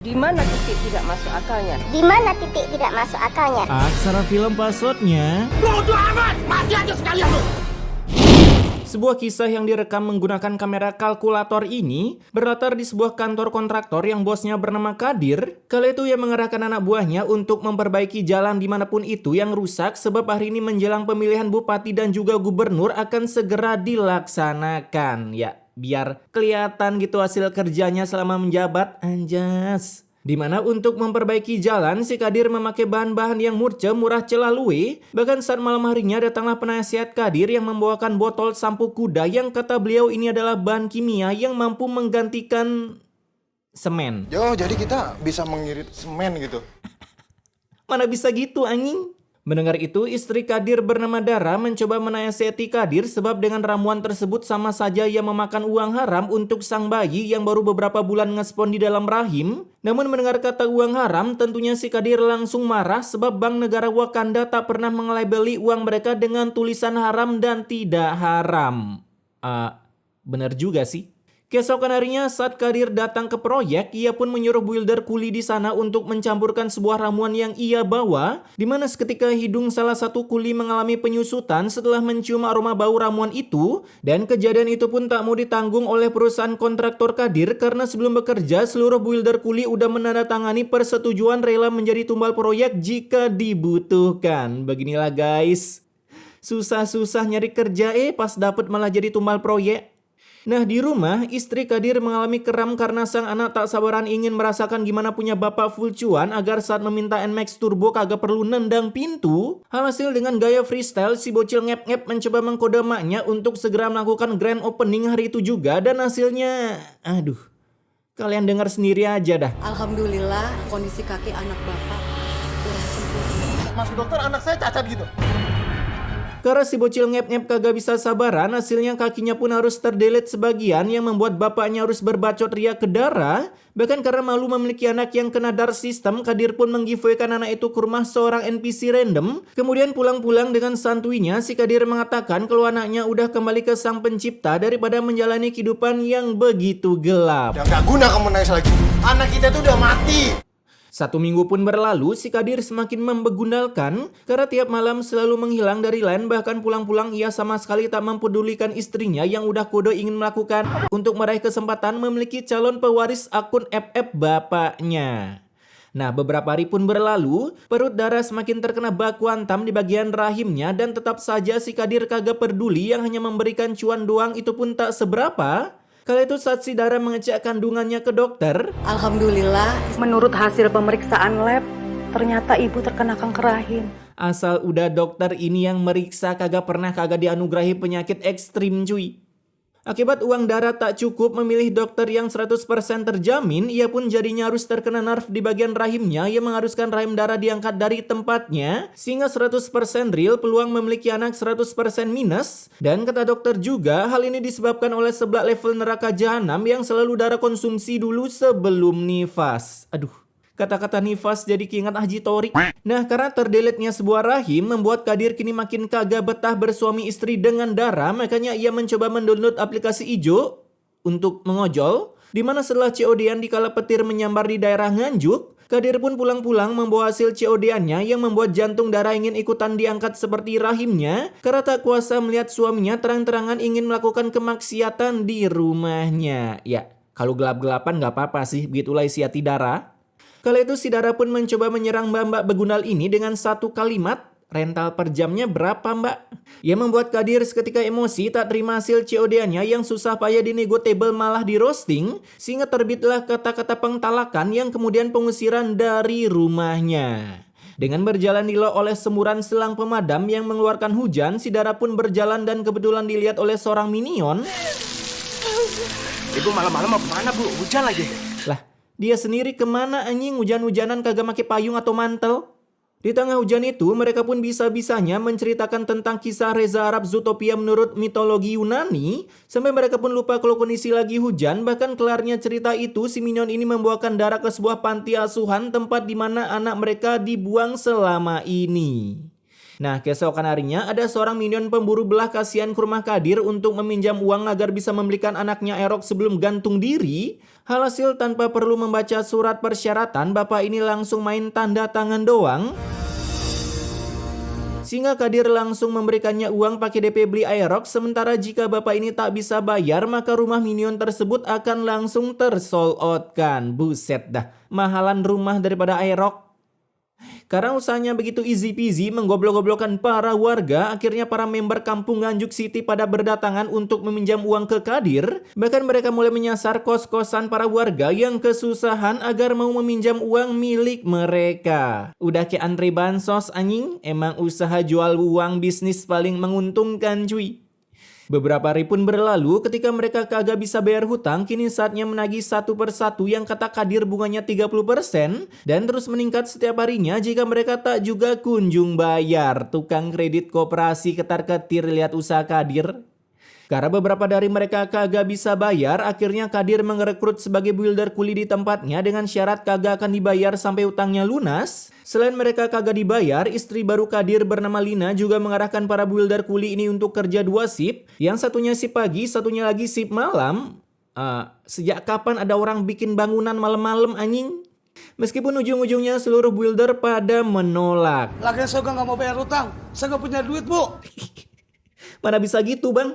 Di mana titik tidak masuk akalnya? Di mana titik tidak masuk akalnya? Aksara film passwordnya. Bodoh amat! Mati aja sekalian lu! Sebuah kisah yang direkam menggunakan kamera kalkulator ini berlatar di sebuah kantor kontraktor yang bosnya bernama Kadir. Kala itu ia mengerahkan anak buahnya untuk memperbaiki jalan dimanapun itu yang rusak sebab hari ini menjelang pemilihan bupati dan juga gubernur akan segera dilaksanakan. Ya, biar kelihatan gitu hasil kerjanya selama menjabat, anjas. Dimana untuk memperbaiki jalan, si Kadir memakai bahan-bahan yang murah celalue. Bahkan saat malam harinya datanglah penasihat Kadir yang membawakan botol sampo kuda yang kata beliau ini adalah bahan kimia yang mampu menggantikan semen. Yo, jadi kita bisa mengirit semen gitu. Mana bisa gitu anjing? Mendengar itu, istri Kadir bernama Dara mencoba menasihati Kadir sebab dengan ramuan tersebut sama saja ia memakan uang haram untuk sang bayi yang baru beberapa bulan ngespon di dalam rahim. Namun mendengar kata uang haram, tentunya si Kadir langsung marah sebab Bank Negara Wakanda tak pernah mengelabeli uang mereka dengan tulisan haram dan tidak haram. Bener juga sih. Keesokan harinya saat Kadir datang ke proyek, ia pun menyuruh builder kuli di sana untuk mencampurkan sebuah ramuan yang ia bawa, di mana seketika hidung salah satu kuli mengalami penyusutan setelah mencium aroma bau ramuan itu, dan kejadian itu pun tak mau ditanggung oleh perusahaan kontraktor Kadir karena sebelum bekerja seluruh builder kuli udah menandatangani persetujuan rela menjadi tumbal proyek jika dibutuhkan. Beginilah guys, susah-susah nyari kerja pas dapet malah jadi tumbal proyek. Nah, di rumah, istri Kadir mengalami kram karena sang anak tak sabaran ingin merasakan gimana punya bapak full cuan agar saat meminta NMAX Turbo kagak perlu nendang pintu. Alhasil dengan gaya freestyle, si bocil ngep-ngep mencoba mengkode maknya untuk segera melakukan grand opening hari itu juga dan hasilnya, aduh, kalian dengar sendiri aja dah. Alhamdulillah kondisi kaki anak bapak udah sembuh. Mas dokter, anak saya cacat gitu. Karena si bocil ngep-ngep kagak bisa sabaran, hasilnya kakinya pun harus terdelet sebagian yang membuat bapaknya harus berbacot ria ke Dara. Bahkan karena malu memiliki anak yang kena dark system, Kadir pun menggiveaway-kan anak itu ke rumah seorang NPC random. Kemudian pulang-pulang dengan santuinya, si Kadir mengatakan kalau anaknya udah kembali ke sang pencipta daripada menjalani kehidupan yang begitu gelap. Ya nggak guna kamu nangis lagi. Anak kita tuh udah mati. 1 minggu pun berlalu, si Kadir semakin membegundalkan karena tiap malam selalu menghilang dari line, bahkan pulang-pulang ia sama sekali tak mempedulikan istrinya yang udah kode ingin melakukan untuk meraih kesempatan memiliki calon pewaris akun FF bapaknya. Nah, beberapa hari pun berlalu, perut Dara semakin terkena baku hantam di bagian rahimnya dan tetap saja si Kadir kagak peduli, yang hanya memberikan cuan doang itu pun tak seberapa. Kala itu saat si Dara mengecek kandungannya ke dokter, Alhamdulillah menurut hasil pemeriksaan lab ternyata ibu terkena kanker rahim. asal udah dokter ini yang meriksa kagak dianugerahi penyakit ekstrim cuy. Akibat uang Dara tak cukup memilih dokter yang 100% terjamin, ia pun jadinya harus terkena nerf di bagian rahimnya yang mengharuskan rahim Dara diangkat dari tempatnya, sehingga 100% real peluang memiliki anak 100% minus. Dan kata dokter juga, hal ini disebabkan oleh sebelah level neraka jahanam yang selalu Dara konsumsi dulu sebelum nifas. Aduh, kata-kata nifas jadi keinget Haji Torik. Nah, karena terdeletnya sebuah rahim membuat Kadir kini makin kagak betah bersuami istri dengan Dara, makanya ia mencoba mendownload aplikasi ijo untuk mengojol, dimana setelah COD-an di kala petir menyambar di daerah Nganjuk, Kadir pun pulang-pulang membawa hasil COD-annya yang membuat jantung Dara ingin ikutan diangkat seperti rahimnya karena tak kuasa melihat suaminya terang-terangan ingin melakukan kemaksiatan di rumahnya. Ya, kalau gelap-gelapan gak apa-apa sih, begitulah isi hati Dara. Kala itu si Dara pun mencoba menyerang mbak-mbak begundal ini dengan satu kalimat, rental per jamnya berapa mbak? Ia membuat Kadir seketika emosi tak terima hasil COD-nya yang susah payah dinego table malah di roasting, sehingga terbitlah kata-kata pengtalakan yang kemudian pengusiran dari rumahnya. Dengan berjalan dilo oleh semburan selang pemadam yang mengeluarkan hujan, si Dara pun berjalan dan kebetulan dilihat oleh seorang minion. Ibu malam-malam mau kemana bu? Hujan lagi. Lah, dia sendiri kemana anjing, hujan-hujanan kagak make payung atau mantel? Di tengah hujan itu, mereka pun bisa-bisanya menceritakan tentang kisah Reza Arab Zootopia menurut mitologi Yunani, sampai mereka pun lupa kalau kondisi lagi hujan. Bahkan kelarnya cerita itu, si minion ini membawakan Dara ke sebuah panti asuhan tempat di mana anak mereka dibuang selama ini. Nah, keesokan harinya ada seorang minion pemburu belah kasihan ke rumah Kadir untuk meminjam uang agar bisa membelikan anaknya Erok sebelum gantung diri. Alhasil tanpa perlu membaca surat persyaratan, bapak ini langsung main tanda tangan doang. Sehingga Kadir langsung memberikannya uang pakai DP beli Aerox, sementara jika bapak ini tak bisa bayar, maka rumah minion tersebut akan langsung tersold out kan. Buset dah, mahalan rumah daripada Aerox. Karena usahanya begitu easy peasy menggoblok-goblokkan para warga, akhirnya para member kampung Nganjuk City pada berdatangan untuk meminjam uang ke Kadir. Bahkan mereka mulai menyasar kos-kosan para warga yang kesusahan agar mau meminjam uang milik mereka. Udah kayak antri bansos anjing, emang usaha jual uang bisnis paling menguntungkan cuy. Beberapa hari pun berlalu, ketika mereka kagak bisa bayar hutang, kini saatnya menagih satu persatu yang kata Kadir bunganya 30% dan terus meningkat setiap harinya jika mereka tak juga kunjung bayar. Tukang kredit koperasi ketar-ketir lihat usaha Kadir. Karena beberapa dari mereka kagak bisa bayar, akhirnya Kadir merekrut sebagai builder kuli di tempatnya dengan syarat kagak akan dibayar sampai utangnya lunas. Selain mereka kagak dibayar, istri baru Kadir bernama Lina juga mengarahkan para builder kuli ini untuk kerja 2 shift. Yang satunya shift pagi, satunya lagi shift malam. Sejak kapan ada orang bikin bangunan malam-malam anjing? Meskipun ujung-ujungnya seluruh builder pada menolak. Lagian saya nggak mau bayar utang, saya nggak punya duit bu. Mana bisa gitu bang?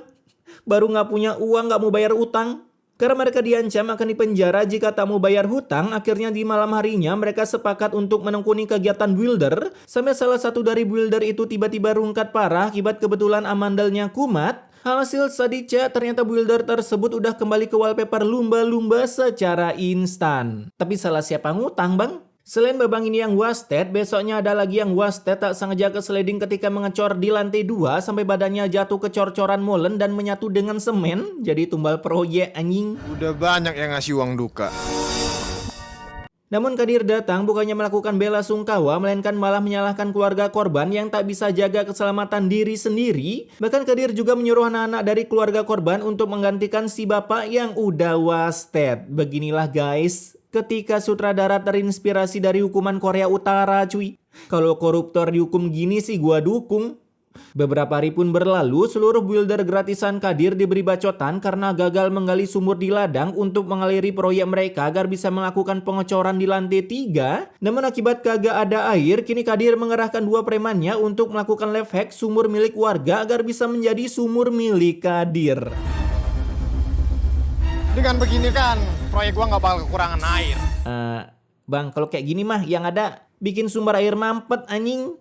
Baru nggak punya uang nggak mau bayar utang. Karena mereka diancam akan dipenjara jika tak mau bayar hutang, akhirnya di malam harinya mereka sepakat untuk menekuni kegiatan builder. Sampai salah satu dari builder itu tiba-tiba rungkat parah akibat kebetulan amandalnya kumat. Hasil sadica ternyata builder tersebut udah kembali ke wallpaper lumba-lumba secara instan. Tapi salah siapa ngutang bang? Selain babang ini yang wasted, besoknya ada lagi yang wasted tak sengaja kesliding ketika mengecor di lantai 2 sampai badannya jatuh ke cor-coran molen dan menyatu dengan semen. Jadi tumbal proyek anjing. Udah banyak yang ngasih uang duka. Namun Kadir datang bukannya melakukan bela sungkawa, melainkan malah menyalahkan keluarga korban yang tak bisa jaga keselamatan diri sendiri. Bahkan Kadir juga menyuruh anak-anak dari keluarga korban untuk menggantikan si bapak yang udah wasted. Beginilah guys, ketika sutradara terinspirasi dari hukuman Korea Utara cuy. Kalau koruptor dihukum gini sih gua dukung. Beberapa hari pun berlalu, seluruh builder gratisan Kadir diberi bacotan karena gagal menggali sumur di ladang untuk mengaliri proyek mereka agar bisa melakukan pengecoran di lantai 3. Namun akibat kagak ada air, kini Kadir mengerahkan 2 premannya untuk melakukan life hack sumur milik warga agar bisa menjadi sumur milik Kadir. Dengan begini kan, proyek gua nggak bakal kekurangan air. Bang, kalau kayak gini mah yang ada bikin sumber air mampet anjing.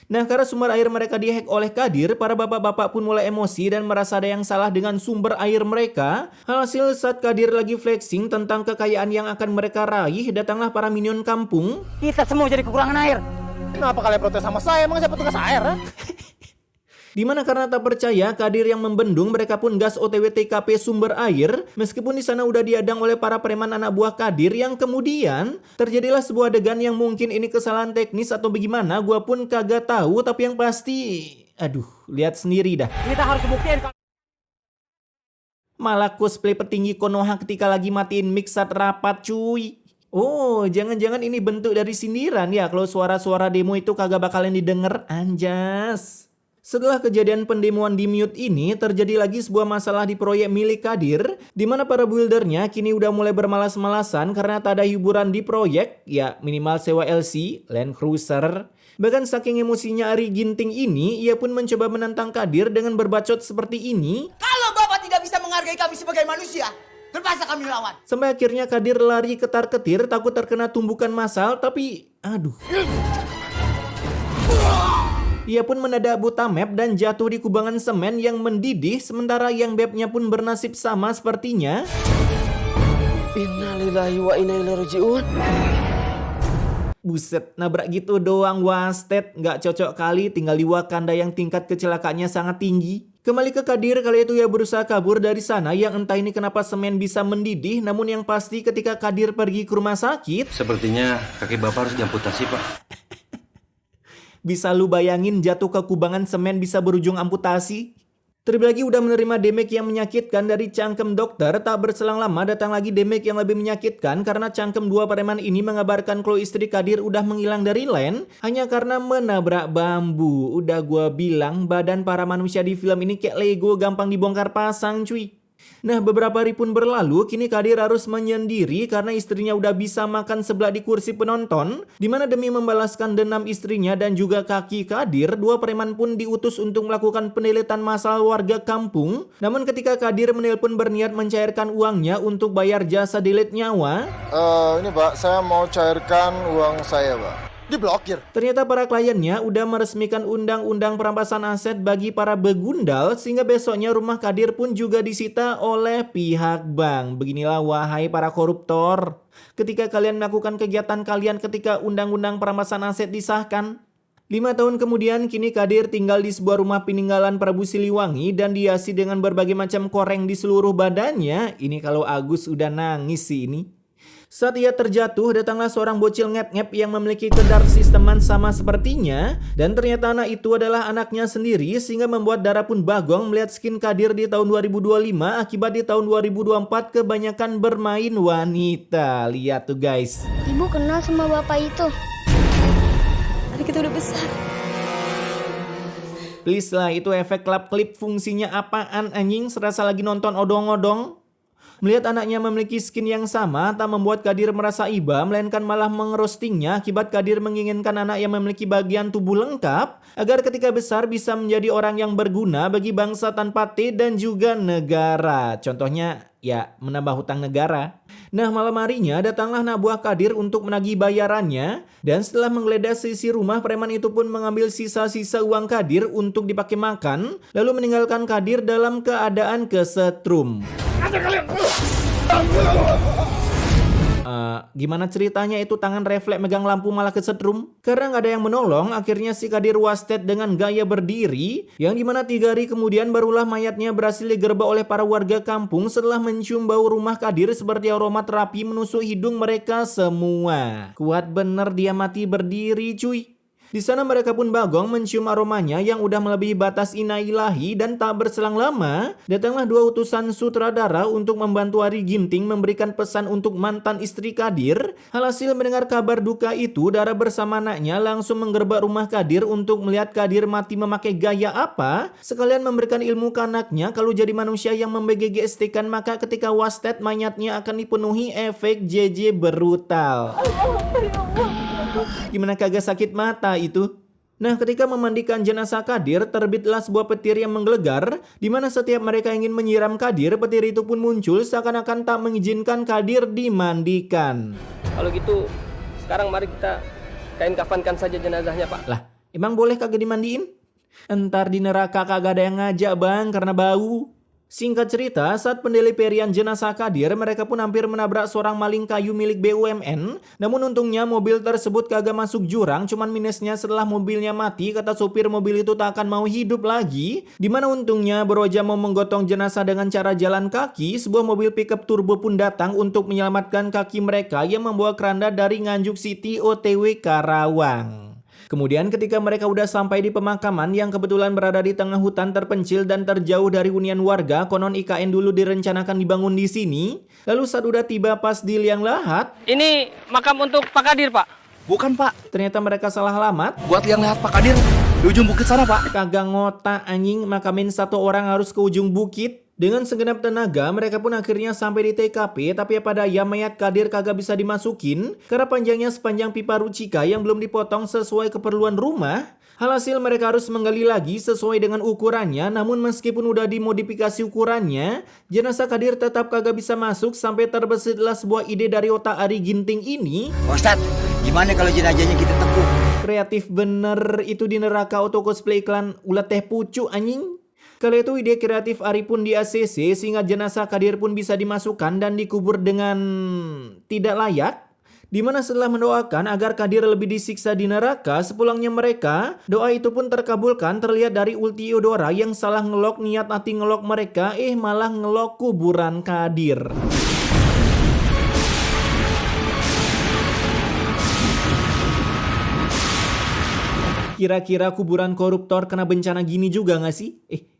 Nah, karena sumber air mereka dihack oleh Kadir, para bapak-bapak pun mulai emosi dan merasa ada yang salah dengan sumber air mereka. Hasil saat Kadir lagi flexing tentang kekayaan yang akan mereka raih, datanglah para minion kampung. Kita semua jadi kekurangan air. Kenapa kalian protes sama saya? Emang saya petugas air? Dimana karena tak percaya Kadir yang membendung, mereka pun gas OTW TKP sumber air. Meskipun di sana udah diadang oleh para preman anak buah Kadir, yang kemudian terjadilah sebuah adegan yang mungkin ini kesalahan teknis atau bagaimana, gua pun kagak tahu. Tapi yang pasti, aduh, lihat sendiri dah. Kita harus buktiin. Malah cosplay petinggi Konoha ketika lagi matiin mic saat rapat cuy. Oh, jangan-jangan ini bentuk dari sindiran ya kalau suara-suara demo itu kagak bakalan didengar, anjas. Setelah kejadian pendemoan di mute ini, terjadi lagi sebuah masalah di proyek milik Kadir, di mana para buildernya kini udah mulai bermalas-malasan karena tak ada hiburan di proyek, ya minimal sewa LC, Land Cruiser. Bahkan saking emosinya Ari Ginting ini, ia pun mencoba menantang Kadir dengan berbacot seperti ini. Kalau Bapak tidak bisa menghargai kami sebagai manusia, terpaksa kami lawan. Sampai akhirnya Kadir lari ketar-ketir takut terkena tumbukan massal, tapi aduh. Ia pun mendadak buta map dan jatuh di kubangan semen yang mendidih, sementara yang bebnya pun bernasib sama sepertinya. Innalillahi wa inna ilaihi raji'un. Buset, nabrak gitu doang wasted, nggak cocok kali tinggal di Wakanda yang tingkat kecelakaannya sangat tinggi. Kembali ke Kadir, kali itu ia berusaha kabur dari sana yang entah ini kenapa semen bisa mendidih, namun yang pasti ketika Kadir pergi ke rumah sakit. Sepertinya kaki bapak harus diamputasi pak. Bisa lu bayangin jatuh ke kubangan semen bisa berujung amputasi? Terlebih lagi udah menerima damage yang menyakitkan dari cangkem dokter, tak berselang lama datang lagi damage yang lebih menyakitkan karena cangkem dua preman ini mengabarkan kalau istri Kadir udah menghilang dari land hanya karena menabrak bambu. Udah gua bilang badan para manusia di film ini kayak Lego, gampang dibongkar pasang cuy. Nah, beberapa hari pun berlalu, kini Kadir harus menyendiri karena istrinya udah bisa makan sebelah di kursi penonton, dimana demi membalaskan dendam istrinya dan juga kaki Kadir, dua preman pun diutus untuk melakukan pendeletan masalah warga kampung. Namun ketika Kadir menelpon berniat mencairkan uangnya untuk bayar jasa delete nyawa, Ini Pak, saya mau cairkan uang saya Pak. Diblokir. ternyata para kliennya udah meresmikan undang-undang perampasan aset bagi para begundal sehingga besoknya rumah Kadir pun juga disita oleh pihak bank. Beginilah wahai para koruptor, ketika kalian melakukan kegiatan kalian ketika undang-undang perampasan aset disahkan. 5 tahun kemudian kini Kadir tinggal di sebuah rumah peninggalan Prabu Siliwangi dan dihiasi dengan berbagai macam koreng di seluruh badannya. Ini kalau Agus udah nangis sih ini. Saat ia terjatuh, datanglah seorang bocil ngep-ngep yang memiliki kedar sisteman sama sepertinya. Dan ternyata anak itu adalah anaknya sendiri sehingga membuat darah pun bagong melihat skin Kadir di tahun 2025 akibat di tahun 2024 kebanyakan bermain wanita. Lihat tuh guys. Ibu kenal sama bapak itu. Tapi kita udah besar. Please lah, itu efek klip fungsinya apaan anjing, serasa lagi nonton odong-odong. Melihat anaknya memiliki skin yang sama tak membuat Kadir merasa iba, melainkan malah mengerostingnya akibat Kadir menginginkan anak yang memiliki bagian tubuh lengkap agar ketika besar bisa menjadi orang yang berguna bagi bangsa tanpa T dan juga negara. Contohnya ya menambah hutang negara. Nah, malam harinya datanglah anak buah Kadir untuk menagih bayarannya dan setelah menggeledah sisi rumah, preman itu pun mengambil sisa-sisa uang Kadir untuk dipakai makan lalu meninggalkan Kadir dalam keadaan kesetrum. Gimana ceritanya itu tangan refleks megang lampu malah kesetrum? Karena nggak ada yang menolong, akhirnya si Kadir wasted dengan gaya berdiri, yang dimana 3 hari kemudian barulah mayatnya berhasil digerebek oleh para warga kampung setelah mencium bau rumah Kadir seperti aroma terapi menusuk hidung mereka semua. Kuat bener dia mati berdiri cuy. Di sana mereka pun bagong mencium aromanya yang udah melebihi batas inailahi dan tak berselang lama datanglah 2 utusan sutradara untuk membantu Ari Ginting memberikan pesan untuk mantan istri Kadir. Alhasil mendengar kabar duka itu, Dara bersama anaknya langsung menggerebek rumah Kadir untuk melihat Kadir mati memakai gaya apa, sekalian memberikan ilmu ke anaknya kalau jadi manusia yang membGGST-kan maka ketika wasted mayatnya akan dipenuhi efek JJ brutal. Gimana kagak sakit mata itu? Nah, ketika memandikan jenazah Kadir, terbitlah sebuah petir yang menggelegar, di mana setiap mereka ingin menyiram Kadir, petir itu pun muncul seakan-akan tak mengizinkan Kadir dimandikan. Kalau gitu, sekarang mari kita kain kafankan saja jenazahnya, Pak. Lah, emang boleh kagak dimandiin? Entar di neraka kagak ada yang ngajak bang karena bau. Singkat cerita, saat pendeliperian jenazah Kadir, mereka pun hampir menabrak seorang maling kayu milik BUMN. Namun untungnya mobil tersebut kagak masuk jurang, cuman minusnya setelah mobilnya mati, kata sopir mobil itu tak akan mau hidup lagi. Dimana untungnya Broja mau menggotong jenazah dengan cara jalan kaki, sebuah mobil pickup turbo pun datang untuk menyelamatkan kaki mereka yang membawa keranda dari Nganjuk City OTW Karawang. Kemudian ketika mereka udah sampai di pemakaman yang kebetulan berada di tengah hutan terpencil dan terjauh dari hunian warga, konon IKN dulu direncanakan dibangun di sini. Lalu saat udah tiba pas di liang lahat, Ini makam untuk Pak Kadir, Pak. Bukan Pak, ternyata mereka salah alamat. buat yang lihat Pak Kadir di ujung bukit sana Pak. Kagak ngotak anjing, makamin 1 orang harus ke ujung bukit. Dengan segenap tenaga, mereka pun akhirnya sampai di TKP, tapi pada ya mayat Kadir kagak bisa dimasukin karena panjangnya sepanjang pipa rucika yang belum dipotong sesuai keperluan rumah. Alhasil mereka harus menggali lagi sesuai dengan ukurannya, namun meskipun udah dimodifikasi ukurannya, jenazah Kadir tetap kagak bisa masuk sampai terbesitlah sebuah ide dari otak Ari Ginting ini. Ustadz, gimana kalau jenazahnya kita tepuk? Kreatif bener itu di neraka auto cosplay iklan ulat teh pucuk anjing. Kala itu ide kreatif Ari pun di ACC sehingga jenazah Kadir pun bisa dimasukkan dan dikubur dengan tidak layak. Dimana setelah mendoakan agar Kadir lebih disiksa di neraka sepulangnya mereka, doa itu pun terkabulkan. Terlihat dari Ulti Eudora yang salah ngelok niat hati ngelok mereka, malah ngelok kuburan Kadir. Kira-kira kuburan koruptor kena bencana gini juga gak sih?